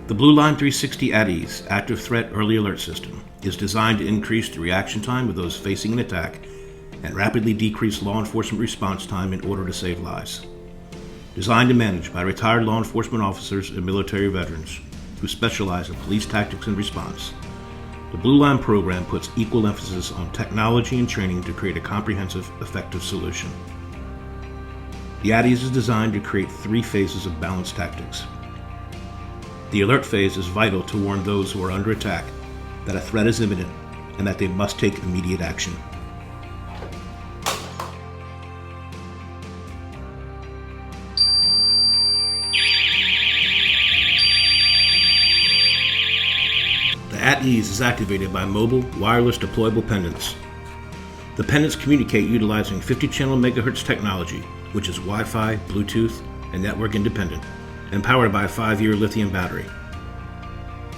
The BLUELINE 360 AT-EAS Active Threat Early Alert System is designed to increase the reaction time of those facing an attack and rapidly decrease law enforcement response time in order to save lives. Designed and managed by retired law enforcement officers and military veterans who specialize in police tactics and response, the BLUELINE program puts equal emphasis on technology and training to create a comprehensive, effective solution. The AT-EAS is designed to create 3 phases of balanced tactics. The alert phase is vital to warn those who are under attack that a threat is imminent and that they must take immediate action. The AT-EAS is activated by mobile, wireless deployable pendants. The pendants communicate utilizing 50-channel MHz technology, which is Wi-Fi, Bluetooth, and network independent, and powered by a 5-year lithium battery.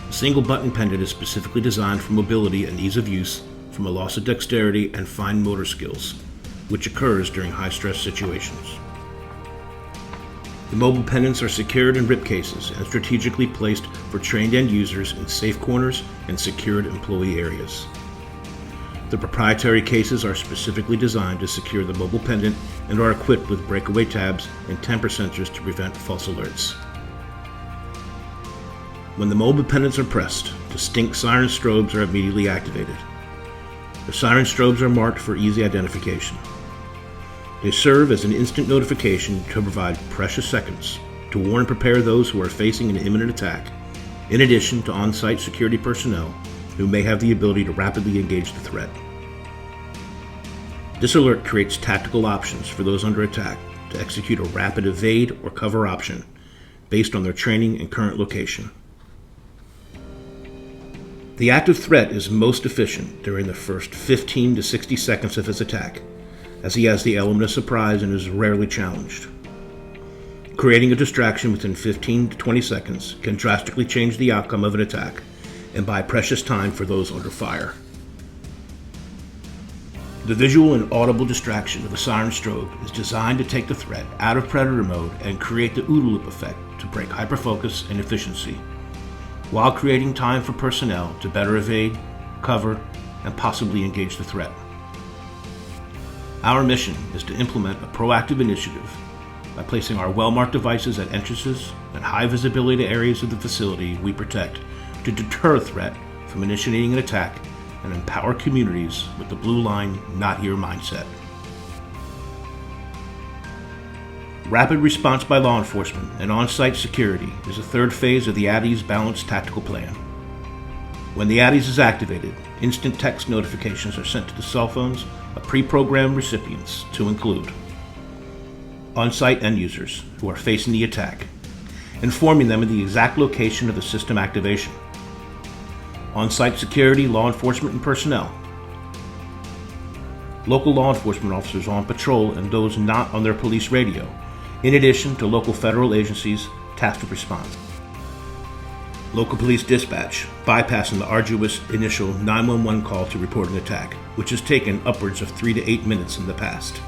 The single-button pendant is specifically designed for mobility and ease of use from a loss of dexterity and fine motor skills, which occurs during high-stress situations. The mobile pendants are secured in rip cases and strategically placed for trained end users in safe corners and secured employee areas. The proprietary cases are specifically designed to secure the mobile pendant and are equipped with breakaway tabs and temper sensors to prevent false alerts. When the mobile pendants are pressed, distinct siren strobes are immediately activated. The siren strobes are marked for easy identification. They serve as an instant notification to provide precious seconds to warn and prepare those who are facing an imminent attack, in addition to on-site security personnel who may have the ability to rapidly engage the threat. This alert creates tactical options for those under attack to execute a rapid evade or cover option based on their training and current location. The active threat is most efficient during the first 15 to 60 seconds of his attack, as he has the element of surprise and is rarely challenged. Creating a distraction within 15 to 20 seconds can drastically change the outcome of an attack and buy precious time for those under fire. The visual and audible distraction of the siren strobe is designed to take the threat out of predator mode and create the OODA loop effect to break hyperfocus and efficiency, while creating time for personnel to better evade, cover, and possibly engage the threat. Our mission is to implement a proactive initiative by placing our well-marked devices at entrances and high visibility areas of the facility we protect to deter a threat from initiating an attack and empower communities with the BLUELINE not here mindset. Rapid response by law enforcement and on-site security is the 3rd phase of the AT-EAS balanced tactical plan. When the AT-EAS is activated, instant text notifications are sent to the cell phones of pre-programmed recipients to include on-site end users who are facing the attack, informing them of the exact location of the system activation, on-site security, law enforcement, and personnel, local law enforcement officers on patrol and those not on their police radio, in addition to local federal agencies tasked with response. Local police dispatch, bypassing the arduous initial 911 call to report an attack, which has taken upwards of 3 to 8 minutes in the past.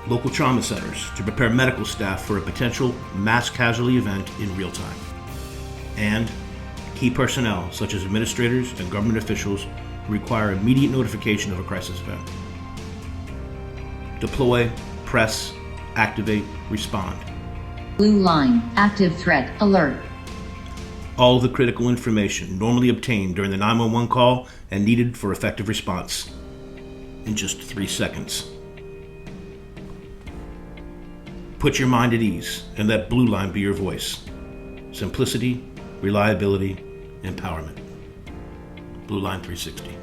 Local trauma centers to prepare medical staff for a potential mass casualty event in real time. And key personnel such as administrators and government officials who require immediate notification of a crisis event. Deploy, press, activate, respond. BLUELINE Active Threat Alert. All the critical information normally obtained during the 911 call and needed for effective response in just 3 seconds. Put your mind at ease and let BLUELINE be your voice. Simplicity, reliability, empowerment. BLUELINE 360.